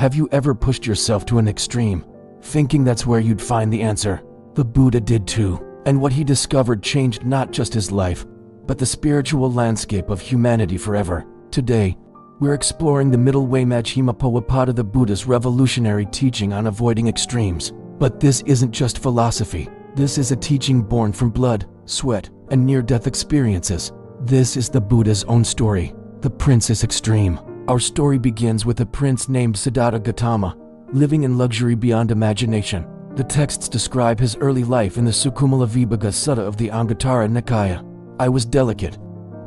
Have you ever pushed yourself to an extreme, thinking that's where you'd find the answer? The Buddha did too, and what he discovered changed not just his life, but the spiritual landscape of humanity forever. Today, we're exploring the middle way Majjhima Dhammapada, the Buddha's revolutionary teaching on avoiding extremes. But this isn't just philosophy. This is a teaching born from blood, sweat, and near-death experiences. This is the Buddha's own story, the Princess Extreme. Our story begins with a prince named Siddhartha Gautama, living in luxury beyond imagination. The texts describe his early life in the Sukkumala Vibhaga Sutta of the Anguttara Nikaya. I was delicate,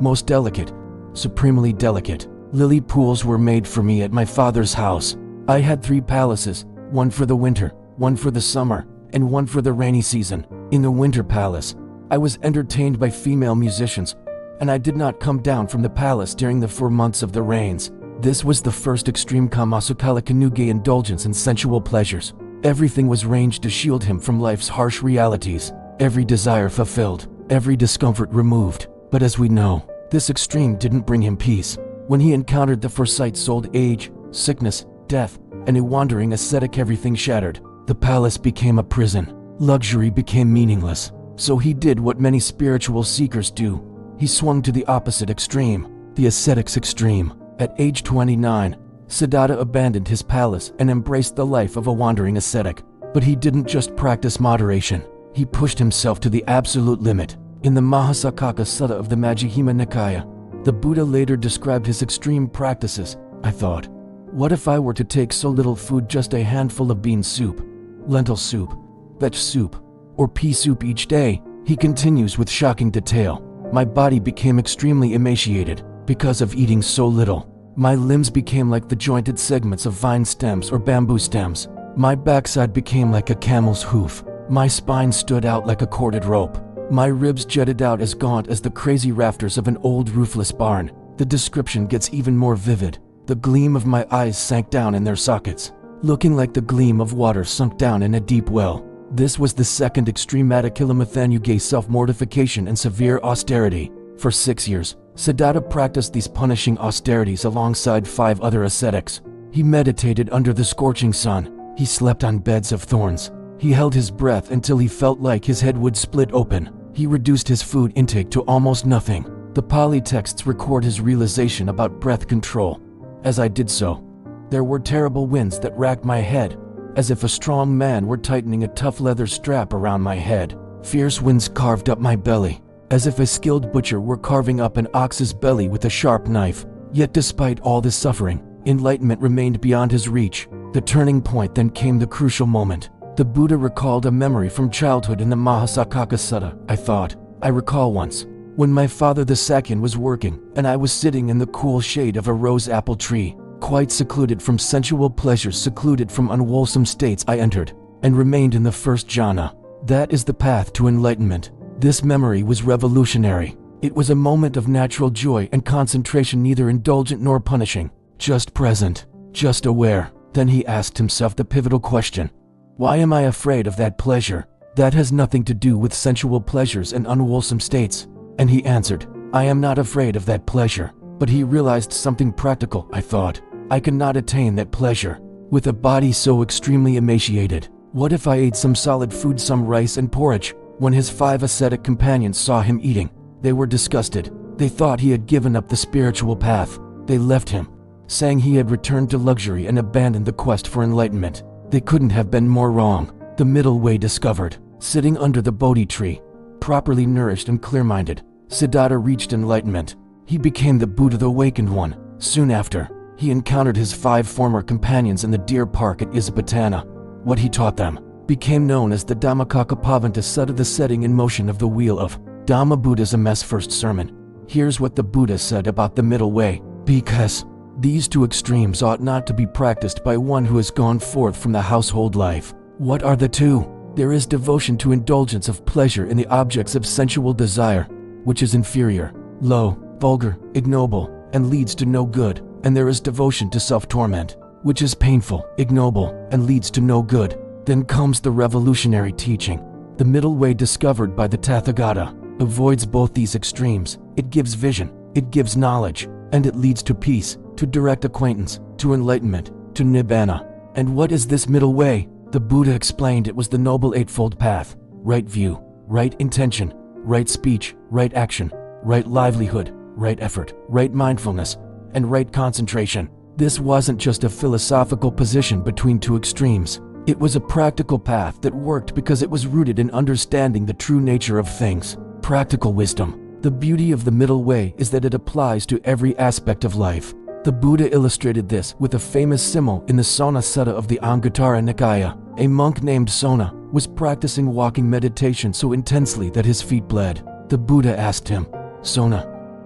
most delicate, supremely delicate. Lily pools were made for me at my father's house. I had 3 palaces, one for the winter, one for the summer, and one for the rainy season. In the winter palace, I was entertained by female musicians, and I did not come down from the palace during the 4 months of the rains. This was the first extreme Kamasukala Kanuge indulgence in sensual pleasures. Everything was ranged to shield him from life's harsh realities, every desire fulfilled, every discomfort removed. But as we know, this extreme didn't bring him peace. When he encountered the foresights old age, sickness, death, and a wandering ascetic, everything shattered. The palace became a prison. Luxury became meaningless. So he did what many spiritual seekers do. He swung to the opposite extreme, the ascetic's extreme. At age 29, Siddhartha abandoned his palace and embraced the life of a wandering ascetic. But he didn't just practice moderation. He pushed himself to the absolute limit. In the Mahasaccaka Sutta of the Majjhima Nikaya, the Buddha later described his extreme practices. I thought, what if I were to take so little food, just a handful of bean soup, lentil soup, veg soup, or pea soup each day? He continues with shocking detail. My body became extremely emaciated because of eating so little. My limbs became like the jointed segments of vine stems or bamboo stems. My backside became like a camel's hoof. My spine stood out like a corded rope. My ribs jutted out as gaunt as the crazy rafters of an old roofless barn. The description gets even more vivid. The gleam of my eyes sank down in their sockets, looking like the gleam of water sunk down in a deep well. This was the second extreme Atthakilamathanyuge, self-mortification and severe austerity. For 6 years, Siddhartha practiced these punishing austerities alongside 5 other ascetics. He meditated under the scorching sun. He slept on beds of thorns. He held his breath until he felt like his head would split open. He reduced his food intake to almost nothing. The Pali texts record his realization about breath control. As I did so, there were terrible winds that racked my head, as if a strong man were tightening a tough leather strap around my head. Fierce winds carved up my belly, as if a skilled butcher were carving up an ox's belly with a sharp knife. Yet despite all this suffering, enlightenment remained beyond his reach. The turning point then came, the crucial moment. The Buddha recalled a memory from childhood in the Mahasaccaka Sutta. I recall once, when my father the Sakyan was working, and I was sitting in the cool shade of a rose apple tree, quite secluded from sensual pleasures, secluded from unwholesome states. I entered, and remained in the first jhana. That is the path to enlightenment. This memory was revolutionary. It was a moment of natural joy and concentration, neither indulgent nor punishing, just present, just aware. Then he asked himself the pivotal question: why am I afraid of that pleasure? That has nothing to do with sensual pleasures and unwholesome states. And he answered, I am not afraid of that pleasure. But he realized something practical. I thought, I cannot attain that pleasure with a body so extremely emaciated. What if I ate some solid food, some rice and porridge? When his 5 ascetic companions saw him eating, they were disgusted. They thought he had given up the spiritual path. They left him, saying he had returned to luxury and abandoned the quest for enlightenment. They couldn't have been more wrong. The middle way discovered. Sitting under the Bodhi tree, properly nourished and clear-minded, Siddhartha reached enlightenment. He became the Buddha, the awakened one. Soon after, he encountered his 5 former companions in the deer park at Isipatana. What he taught them became known as the Dhammacakkappavanta Sutta, the setting in motion of the wheel of Dhamma Buddhism's first sermon. Here's what the Buddha said about the middle way: because these 2 extremes ought not to be practiced by one who has gone forth from the household life. What are the 2? There is devotion to indulgence of pleasure in the objects of sensual desire, which is inferior, low, vulgar, ignoble, and leads to no good. And there is devotion to self-torment, which is painful, ignoble, and leads to no good. Then comes the revolutionary teaching. The middle way discovered by the Tathagata avoids both these extremes. It gives vision, it gives knowledge, and it leads to peace, to direct acquaintance, to enlightenment, to Nibbana. And what is this middle way? The Buddha explained it was the Noble Eightfold Path: right view, right intention, right speech, right action, right livelihood, right effort, right mindfulness, and right concentration. This wasn't just a philosophical position between two extremes. It was a practical path that worked because it was rooted in understanding the true nature of things. Practical wisdom. The beauty of the middle way is that it applies to every aspect of life. The Buddha illustrated this with a famous simile in the Sona Sutta of the Anguttara Nikaya. A monk named Sona was practicing walking meditation so intensely that his feet bled. The Buddha asked him, "Sona,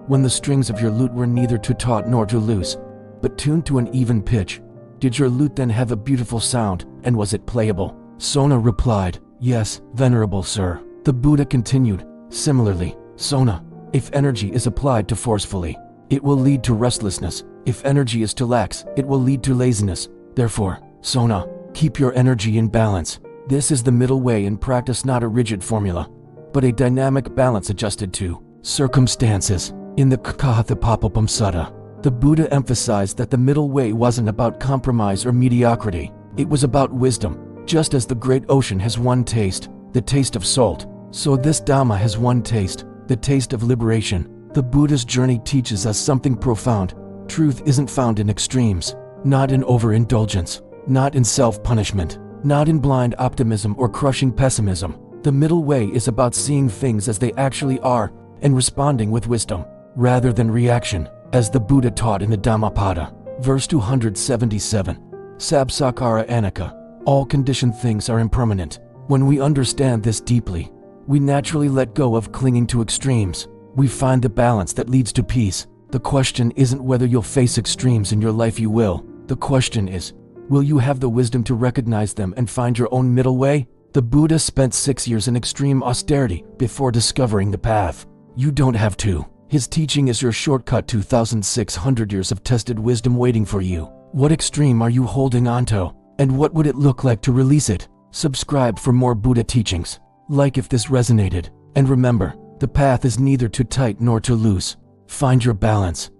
when the strings of your lute were neither too taut nor too loose, but tuned to an even pitch, did your lute then have a beautiful sound, and was it playable?" Sona replied, "Yes, venerable sir." The Buddha continued, "Similarly, Sona, if energy is applied too forcefully, it will lead to restlessness. If energy is too lax, it will lead to laziness. Therefore, Sona, keep your energy in balance." This is the middle way in practice, not a rigid formula, but a dynamic balance adjusted to circumstances. In the Kakāthapāpapam Sutta, the Buddha emphasized that the middle way wasn't about compromise or mediocrity. It was about wisdom. Just as the great ocean has one taste, the taste of salt, so this Dhamma has one taste, the taste of liberation. The Buddha's journey teaches us something profound. Truth isn't found in extremes, not in overindulgence, not in self-punishment, not in blind optimism or crushing pessimism. The middle way is about seeing things as they actually are and responding with wisdom, rather than reaction, as the Buddha taught in the Dhammapada. Verse 277. Sabbe saṅkhārā aniccā. All conditioned things are impermanent. When we understand this deeply, we naturally let go of clinging to extremes. We find the balance that leads to peace. The question isn't whether you'll face extremes in your life. You will. The question is, will you have the wisdom to recognize them and find your own middle way? The Buddha spent 6 years in extreme austerity before discovering the path. You don't have to. His teaching is your shortcut to 2,600 years of tested wisdom waiting for you. What extreme are you holding onto? And what would it look like to release it? Subscribe for more Buddha teachings. Like if this resonated. And remember, the path is neither too tight nor too loose. Find your balance.